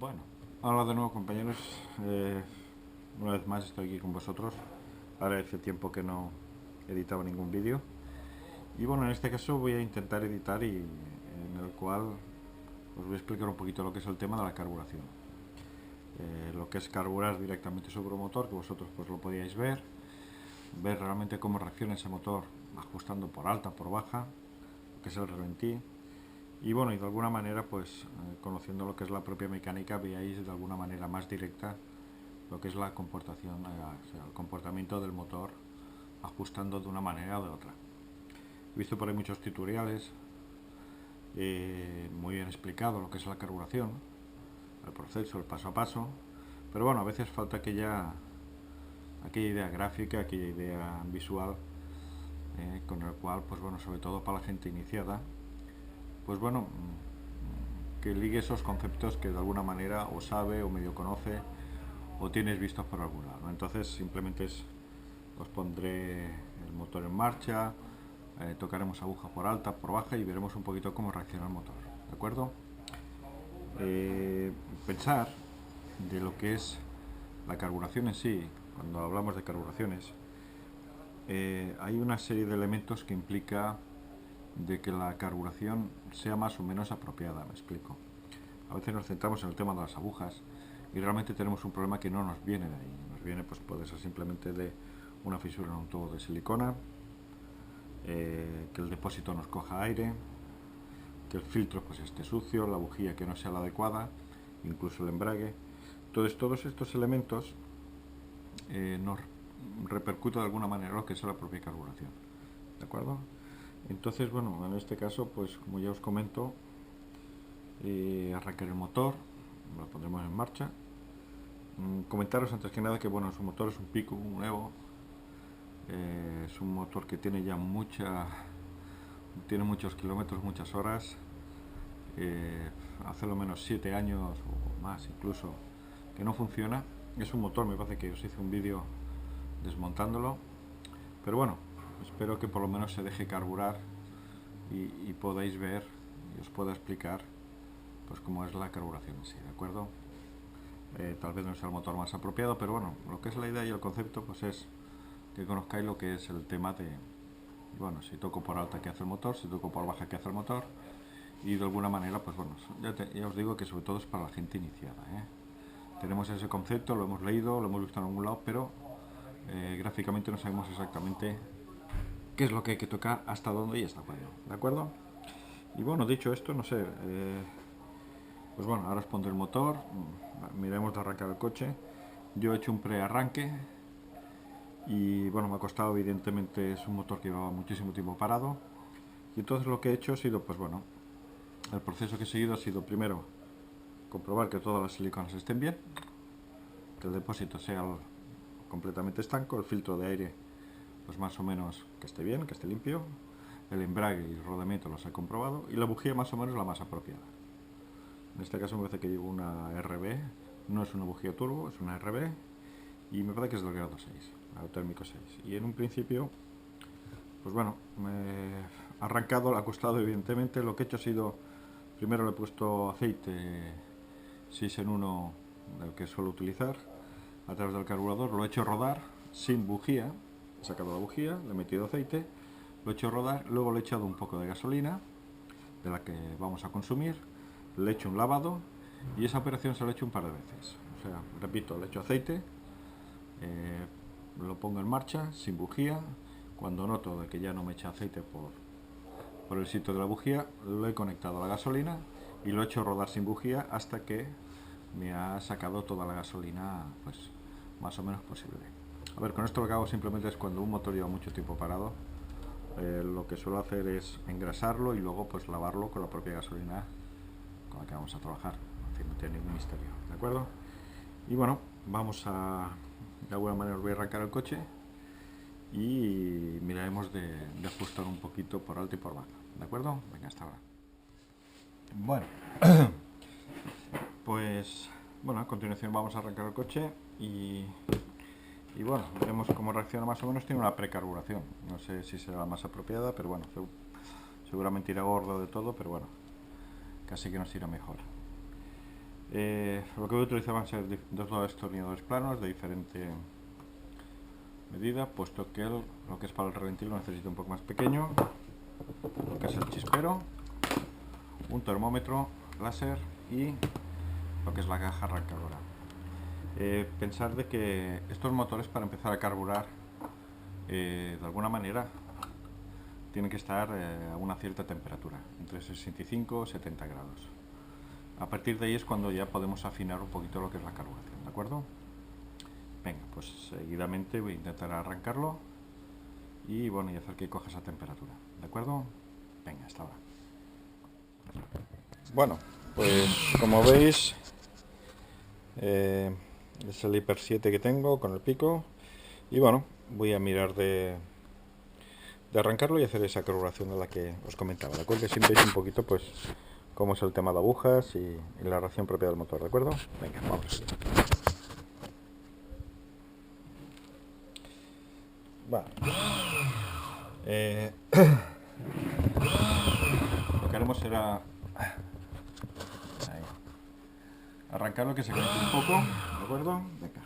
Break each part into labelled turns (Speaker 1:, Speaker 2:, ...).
Speaker 1: Bueno, hola de nuevo compañeros, una vez más estoy aquí con vosotros. Ahora hace tiempo que no editaba ningún vídeo y bueno, en este caso voy a intentar editar y en el cual os voy a explicar un poquito lo que es el tema de la carburación. Lo que es carburar directamente sobre un motor, que vosotros pues lo podíais ver realmente cómo reacciona ese motor ajustando por alta, por baja, lo que es el ralentí. Y bueno, y de alguna manera, pues conociendo lo que es la propia mecánica, veáis de alguna manera más directa lo que es la comportación, o sea, el comportamiento del motor ajustando de una manera o de otra. He visto por ahí muchos tutoriales, muy bien explicado lo que es la carburación, el proceso, el paso a paso, pero bueno, a veces falta aquella idea gráfica, aquella idea visual, con el cual, pues bueno, sobre todo para la gente iniciada, pues bueno, que ligue esos conceptos que de alguna manera o sabe o medio conoce o tienes vistos por algún lado. Entonces simplemente os pondré el motor en marcha, tocaremos aguja por alta, por baja y veremos un poquito cómo reacciona el motor, ¿de acuerdo? Pensar de lo que es la carburación en sí, cuando hablamos de carburaciones, hay una serie de elementos que implica de que la carburación sea más o menos apropiada, me explico. A veces nos centramos en el tema de las agujas y realmente tenemos un problema que no nos viene de ahí. Nos viene, pues puede ser simplemente de una fisura en un tubo de silicona, que el depósito nos coja aire, que el filtro pues esté sucio, la bujía que no sea la adecuada, incluso el embrague. Entonces todos estos elementos nos repercute de alguna manera lo que es la propia carburación, ¿de acuerdo? Entonces, bueno, en este caso, pues como ya os comento, arrancar el motor, lo pondremos en marcha. Comentaros antes que nada que bueno, su motor es un Pico, un Evo, es un motor que tiene ya tiene muchos kilómetros, muchas horas, hace lo menos 7 años o más incluso que no funciona. Es un motor, me parece que os hice un vídeo desmontándolo, pero bueno, espero que por lo menos se deje carburar y podáis ver y os pueda explicar pues cómo es la carburación en sí, ¿de acuerdo? Tal vez no sea el motor más apropiado, pero bueno, lo que es la idea y el concepto pues es que conozcáis lo que es el tema de, bueno, si toco por alta qué hace el motor, si toco por baja qué hace el motor, y de alguna manera pues bueno, ya os digo que sobre todo es para la gente iniciada, ¿eh? Tenemos ese concepto, lo hemos leído, lo hemos visto en algún lado, pero gráficamente no sabemos exactamente qué es lo que hay que tocar, hasta dónde y hasta cuándo, ¿de acuerdo? Y bueno, dicho esto, no sé, pues bueno, ahora os pondré el motor, miremos de arrancar el coche. Yo he hecho un prearranque y bueno, me ha costado, evidentemente es un motor que llevaba muchísimo tiempo parado. Y entonces lo que he hecho ha sido, pues bueno, el proceso que he seguido ha sido primero comprobar que todas las siliconas estén bien, que el depósito sea completamente estanco, el filtro de aire pues más o menos que esté bien, que esté limpio, el embrague y el rodamiento los he comprobado y la bujía más o menos la más apropiada. En este caso me parece que llevo una RB, no es una bujía turbo, es una RB y me parece que es del grado 6, térmico 6. Y en un principio, pues bueno, me he arrancado, le ha costado evidentemente. Lo que he hecho ha sido, primero le he puesto aceite 6 en 1, el que suelo utilizar, a través del carburador, lo he hecho rodar sin bujía, he sacado la bujía, le he metido aceite, lo he hecho rodar, luego le he echado un poco de gasolina, de la que vamos a consumir, le he hecho un lavado y esa operación se la he hecho un par de veces. O sea, repito, le he hecho aceite, lo pongo en marcha sin bujía. Cuando noto de que ya no me echa aceite por el sitio de la bujía, lo he conectado a la gasolina y lo he hecho rodar sin bujía hasta que me ha sacado toda la gasolina pues más o menos posible. A ver, con esto lo que hago simplemente es cuando un motor lleva mucho tiempo parado, lo que suelo hacer es engrasarlo y luego pues lavarlo con la propia gasolina con la que vamos a trabajar. En fin, no tiene ningún misterio, ¿de acuerdo? Y bueno, de alguna manera os voy a arrancar el coche y miraremos de ajustar un poquito por alto y por bajo, ¿de acuerdo? Venga, hasta ahora. Bueno, pues bueno, a continuación vamos a arrancar el coche y bueno, veremos cómo reacciona más o menos. Tiene una precarburación, no sé si será la más apropiada, pero bueno, seguramente irá gordo de todo, pero bueno, casi que nos irá mejor. Lo que voy a utilizar van a ser dos destornilladores planos de diferente medida, puesto que lo que es para el relentir lo necesito un poco más pequeño, lo que es el chispero, un termómetro láser y lo que es la caja arrancadora. Pensar de que estos motores, para empezar a carburar, de alguna manera tienen que estar a una cierta temperatura, entre 65 y 70 grados. A partir de ahí es cuando ya podemos afinar un poquito lo que es la carburación, ¿de acuerdo? Venga, pues seguidamente voy a intentar arrancarlo y bueno, y hacer que coja esa temperatura, ¿de acuerdo? Venga, hasta ahora. Bueno, pues como veis, es el Hyper 7 que tengo con el pico y bueno, voy a mirar de arrancarlo y hacer esa carburación de la que os comentaba, ¿de acuerdo? Siempre veis un poquito pues cómo es el tema de agujas y la reacción propia del motor, ¿de acuerdo? Venga, vamos. Vale. Lo que haremos será arrancarlo, que se caliente un poco, ¿de acuerdo? Venga.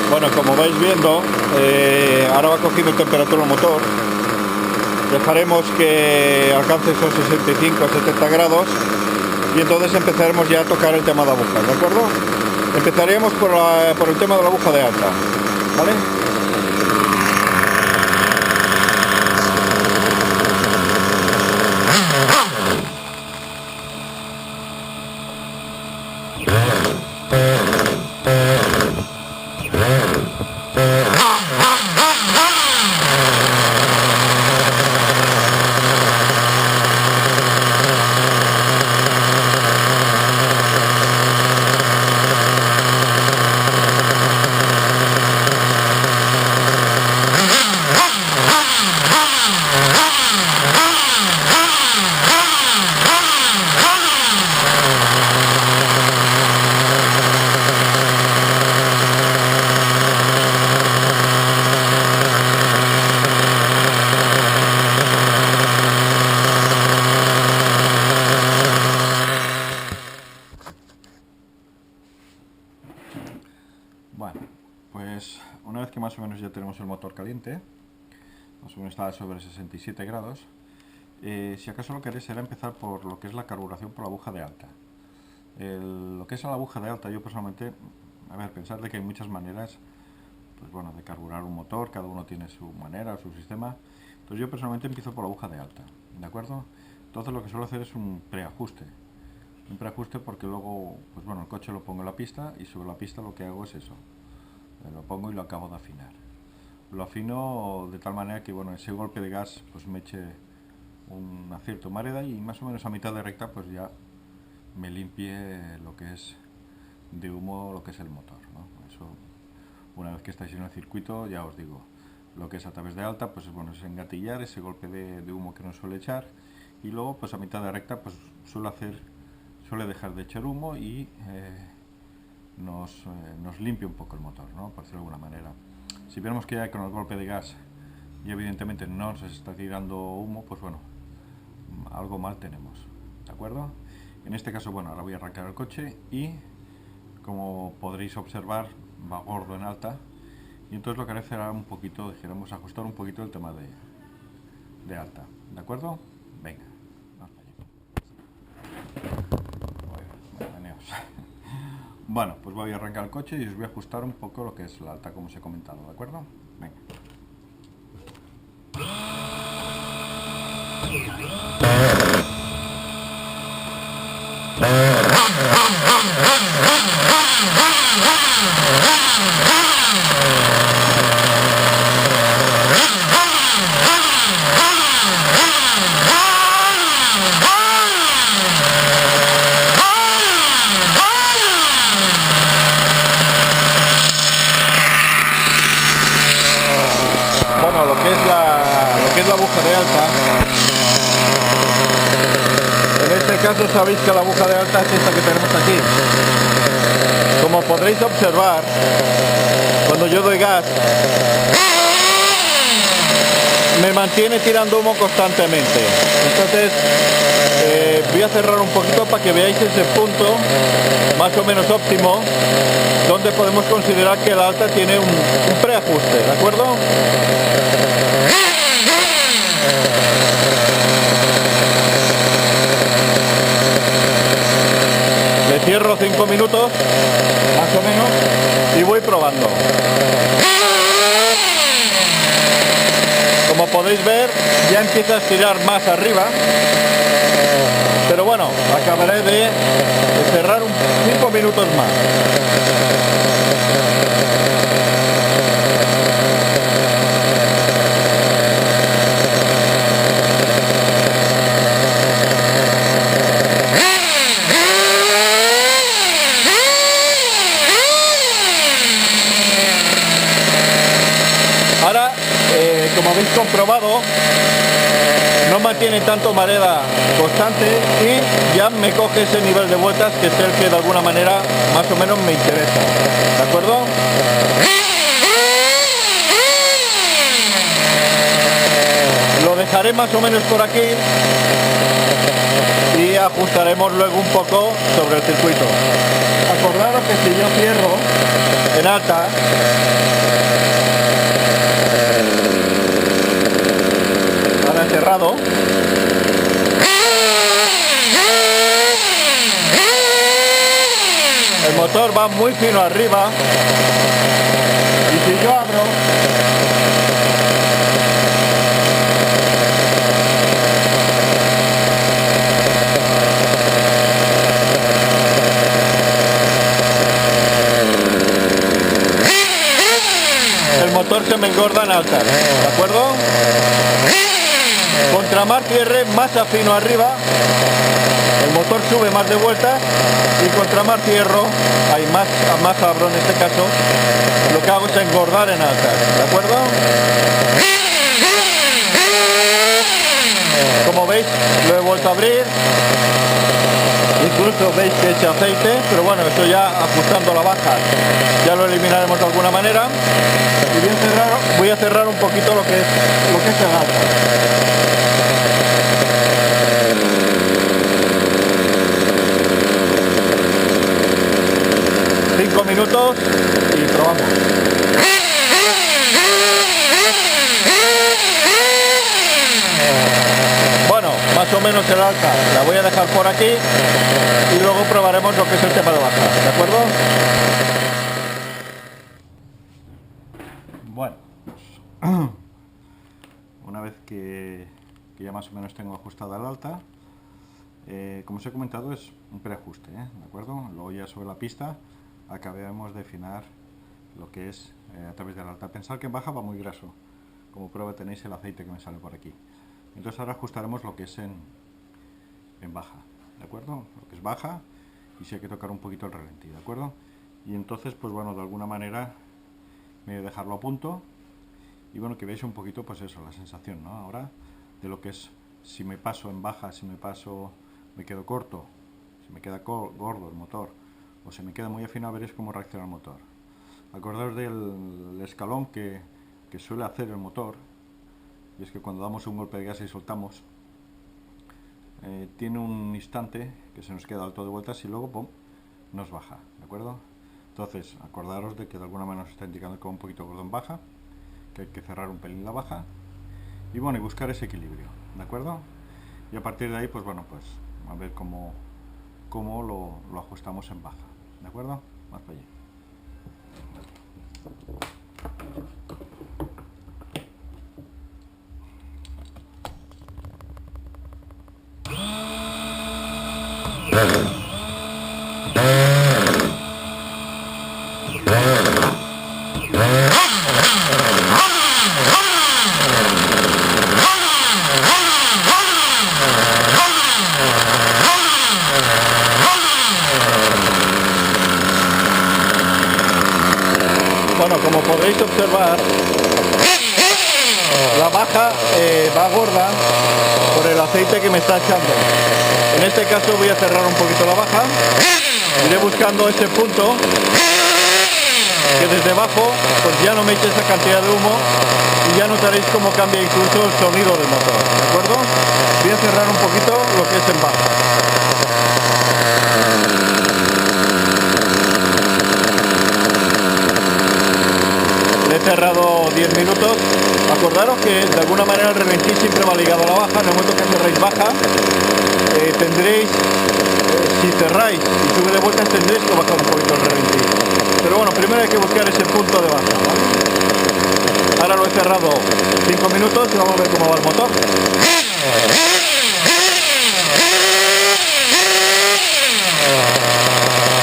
Speaker 1: Bueno, como vais viendo, ahora va cogiendo temperatura el motor. Dejaremos que alcance esos 65 o 70 grados y entonces empezaremos ya a tocar el tema de agujas, ¿de acuerdo? Empezaremos por el tema de la aguja de alta, ¿vale? Bueno, pues una vez que más o menos ya tenemos el motor caliente, más o menos está sobre 67 grados, si acaso lo que haré será empezar por lo que es la carburación por la aguja de alta. Lo que es la aguja de alta, yo personalmente, a ver, pensar de que hay muchas maneras, pues bueno, de carburar un motor, cada uno tiene su manera, su sistema. Entonces yo personalmente empiezo por la aguja de alta, ¿de acuerdo? Entonces lo que suelo hacer es un preajuste porque luego, pues bueno, el coche lo pongo en la pista y sobre la pista lo que hago es eso, lo pongo y lo acabo de afinar. Lo afino de tal manera que, bueno, ese golpe de gas pues me eche un acierto mareda y más o menos a mitad de recta pues ya me limpie lo que es de humo, lo que es el motor, ¿no? Eso, una vez que estáis en el circuito, ya os digo, lo que es a través de alta, pues bueno, es engatillar ese golpe de humo que nos suele echar y luego pues a mitad de recta pues suele dejar de echar humo y nos limpia un poco el motor, ¿no? Por decirlo de alguna manera. Si vemos que ya con el golpe de gas y evidentemente no se está tirando humo, pues bueno, algo mal tenemos, ¿de acuerdo? En este caso, bueno, ahora voy a arrancar el coche y como podréis observar va gordo en alta y entonces lo que haré será un poquito, dijéramos, ajustar un poquito el tema de alta, ¿de acuerdo? Venga, vamos allá. Veneos. Bueno, pues voy a arrancar el coche y os voy a ajustar un poco lo que es la alta, como os he comentado, ¿de acuerdo? Venga. Bueno, lo que es la aguja de alta, en este caso sabéis que la aguja de alta es esta que tenemos aquí. Como podréis observar, cuando yo doy gas, me mantiene tirando humo constantemente. Entonces voy a cerrar un poquito para que veáis ese punto más o menos óptimo donde podemos considerar que la alta tiene un preajuste, ¿de acuerdo? Le cierro 5 minutos más o menos y voy probando. Como podéis ver, ya empieza a estirar más arriba, pero bueno, acabaré de cerrar 5 minutos más. Ahora, como habéis comprobado, no mantiene tanto marea constante y ya me coge ese nivel de vueltas que es el que de alguna manera más o menos me interesa, ¿de acuerdo? Lo dejaré más o menos por aquí y ajustaremos luego un poco sobre el circuito. Acordaros que si yo cierro en alta, ahora he cerrado, el motor va muy fino arriba y si yo abro, el motor se me engorda en alta, ¿de acuerdo? Contra más cierre, más afino arriba, el motor sube más de vueltas y contra más cierro, hay más abro en este caso, lo que hago es engordar en alta, ¿de acuerdo? Como veis, lo he vuelto a abrir, incluso veis que echa aceite, pero bueno, eso ya ajustando la baja ya lo eliminaremos de alguna manera. Y voy a cerrar un poquito lo que es el alta. 5 minutos y probamos. Bueno, más o menos el alta la voy a dejar por aquí y luego probaremos lo que es el tema de baja, ¿de acuerdo? Bueno, pues, una vez que ya más o menos tengo ajustada el alta, como os he comentado, es un preajuste, ¿de acuerdo? Luego ya sobre la pista acabaremos de afinar lo que es a través del alta. Pensad que en baja va muy graso, como prueba tenéis el aceite que me sale por aquí. Entonces ahora ajustaremos lo que es en baja, ¿de acuerdo? Lo que es baja y si hay que tocar un poquito el ralentí, ¿de acuerdo? Y entonces, pues bueno, de alguna manera me voy a dejarlo a punto y bueno, que veáis un poquito, pues eso, la sensación, ¿no? Ahora de lo que es, si me paso en baja, si me quedo corto, si me queda gordo el motor o se me queda muy afinado, veréis cómo reacciona el motor. Acordaos del escalón que suele hacer el motor, y es que cuando damos un golpe de gas y soltamos, tiene un instante que se nos queda alto de vueltas y luego ¡pum!, nos baja, ¿de acuerdo? Entonces, acordaros de que de alguna manera nos está indicando que va un poquito gordo en baja, que hay que cerrar un pelín la baja y bueno, y buscar ese equilibrio, ¿de acuerdo? y a partir de ahí pues bueno, pues a ver cómo lo ajustamos en baja, ¿de acuerdo? Más para allá. Bueno, como podréis observar, la baja va gorda por el aceite que me está echando. En este caso voy a cerrar un poquito la baja, iré buscando ese punto que desde abajo pues ya no me eche esa cantidad de humo y ya notaréis cómo cambia incluso el sonido del motor, ¿de acuerdo? Voy a cerrar un poquito lo que es en baja. He cerrado 10 minutos. Acordaros que de alguna manera el ralentí siempre va ligado a la baja. En el momento que cerráis baja, tendréis, si cerráis y sube de vueltas, tendréis que bajar un poquito el ralentí. Pero bueno, primero hay que buscar ese punto de baja, ¿vale? Ahora lo he cerrado 5 minutos y vamos a ver cómo va el motor.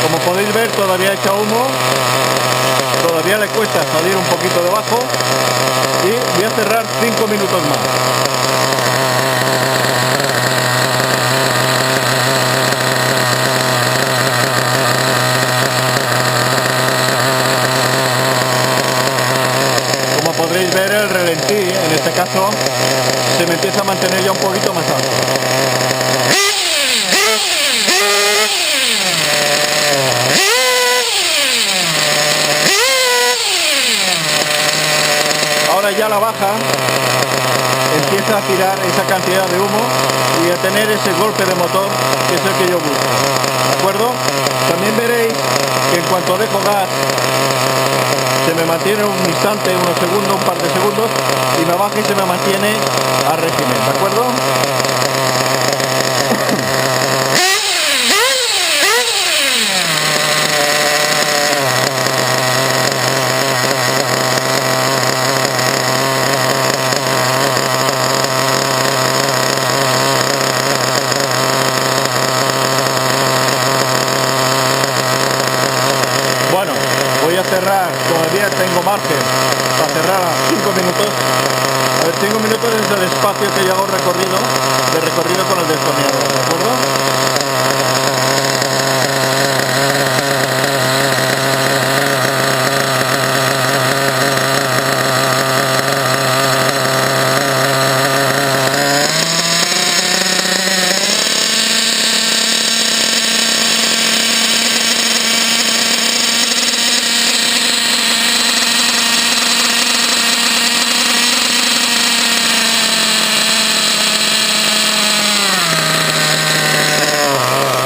Speaker 1: Como podéis ver, todavía echa humo, todavía le cuesta salir un poquito debajo y voy a cerrar 5 minutos más. Como podréis ver, el ralentí, en este caso, se me empieza a mantener ya un poquito más alto. Ahora ya la baja empieza a tirar esa cantidad de humo y a tener ese golpe de motor que es el que yo busco, ¿de acuerdo? También veréis que en cuanto dejo gas se me mantiene un instante, unos segundos, un par de segundos y me baja y se me mantiene a régimen, ¿de acuerdo? Bueno, voy a cerrar, todavía tengo margen para cerrar a 5 minutos. A ver, 5 minutos es el espacio que yo hago de recorrido con el destornillador, ¿de acuerdo?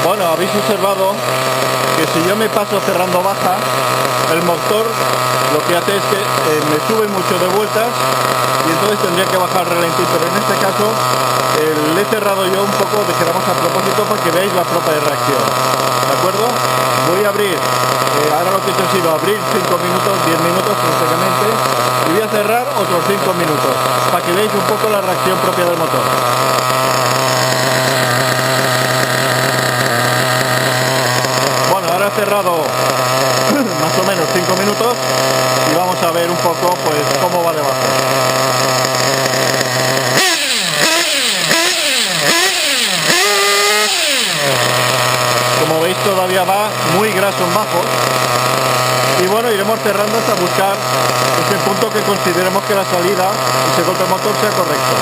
Speaker 1: Bueno, habéis observado que si yo me paso cerrando baja, el motor lo que hace es que me sube mucho de vueltas y entonces tendría que bajar el ralentí, pero en este caso le he cerrado yo un poco, dijéramos a propósito, para que veáis la tropa de reacción, ¿de acuerdo? Voy a abrir, ahora lo que he hecho ha sido abrir 5 minutos, 10 minutos prácticamente, y voy a cerrar otros 5 minutos, para que veáis un poco la reacción propia del motor. Ahora he cerrado más o menos 5 minutos y vamos a ver un poco pues cómo va debajo. Como veis todavía va muy graso en bajo y bueno, iremos cerrando hasta buscar ese punto que consideremos que la salida y ese golpe de motor sea correcto.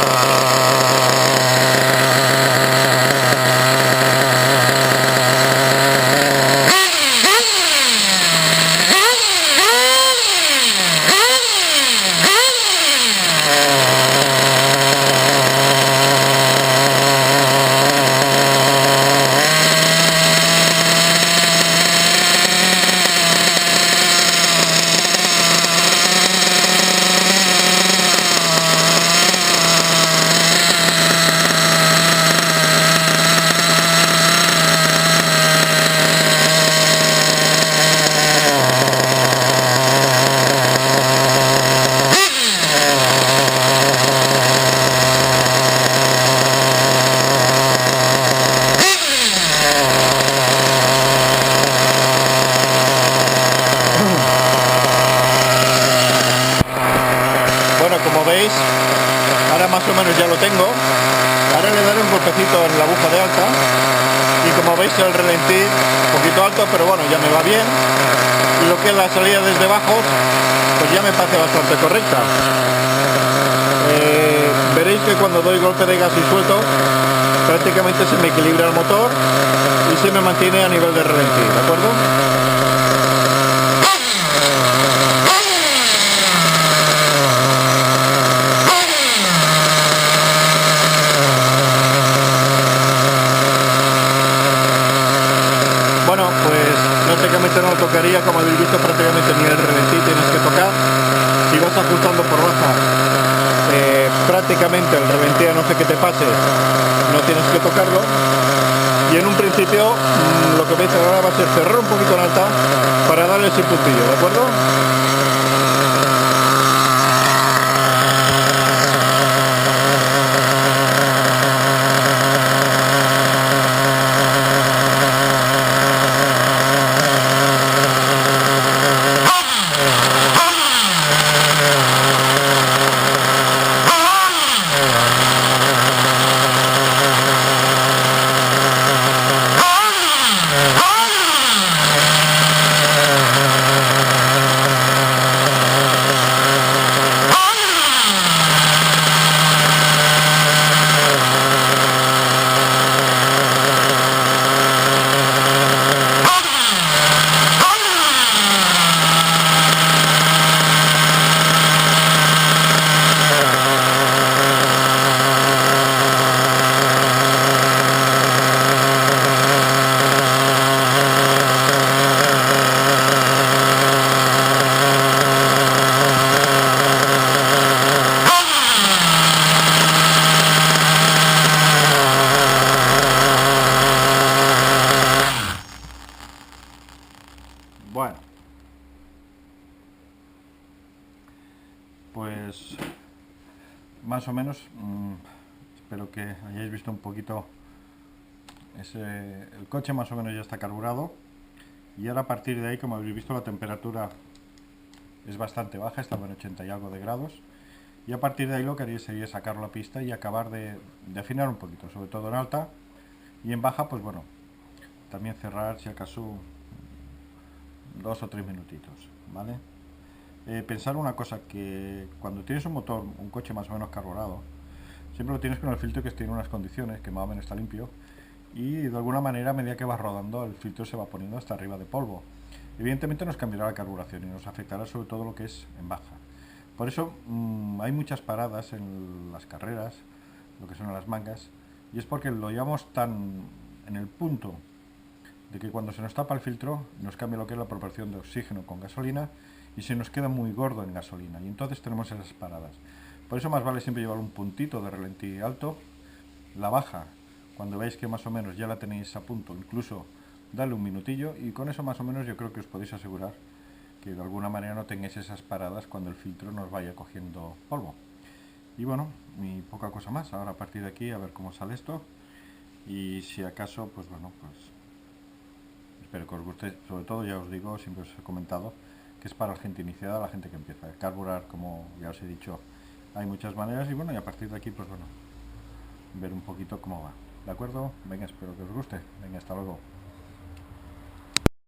Speaker 1: golpecito en la aguja de alta y como veis el ralentí un poquito alto, pero bueno, ya me va bien. Y lo que es la salida desde bajos, pues ya me parece bastante correcta. Veréis que cuando doy golpe de gas y suelto, prácticamente se me equilibra el motor y se me mantiene a nivel de ralentí, ¿de acuerdo? Bueno, pues prácticamente no lo tocaría, como habéis visto, prácticamente ni el ralentí tienes que tocar. Si vas ajustando por baja, prácticamente el ralentí, a no sé qué te pase, no tienes que tocarlo. Y en un principio lo que vais a hacer ahora va a ser cerrar un poquito en alta para darle ese puntillo, ¿de acuerdo? Bueno, pues más o menos espero que hayáis visto un poquito el coche más o menos ya está carburado y ahora a partir de ahí, como habéis visto, la temperatura es bastante baja, estaba en 80 y algo de grados, y a partir de ahí lo que haría sería sacarlo a pista y acabar de afinar un poquito, sobre todo en alta, y en baja pues bueno, también cerrar si acaso 2 o 3 minutitos, ¿vale? Pensar una cosa, que cuando tienes un motor, un coche más o menos carburado, siempre lo tienes con el filtro que esté en unas condiciones, que más o menos está limpio, y de alguna manera a medida que vas rodando el filtro se va poniendo hasta arriba de polvo. Evidentemente nos cambiará la carburación y nos afectará sobre todo lo que es en baja. Por eso hay muchas paradas en las carreras, lo que son las mangas, y es porque lo llevamos tan en el punto de que cuando se nos tapa el filtro nos cambia lo que es la proporción de oxígeno con gasolina y se nos queda muy gordo en gasolina, y entonces tenemos esas paradas. Por eso más vale siempre llevar un puntito de ralentí alto. La baja, cuando veis que más o menos ya la tenéis a punto, incluso darle un minutillo, y con eso más o menos yo creo que os podéis asegurar que de alguna manera no tengáis esas paradas cuando el filtro nos vaya cogiendo polvo. Y bueno, y poca cosa más. Ahora a partir de aquí a ver cómo sale esto, y si acaso pues bueno, pues espero que os guste. Sobre todo, ya os digo, siempre os he comentado que es para la gente iniciada, la gente que empieza a carburar, como ya os he dicho, hay muchas maneras, y bueno, y a partir de aquí pues bueno, ver un poquito cómo va. ¿De acuerdo? Venga, espero que os guste. Venga, hasta luego.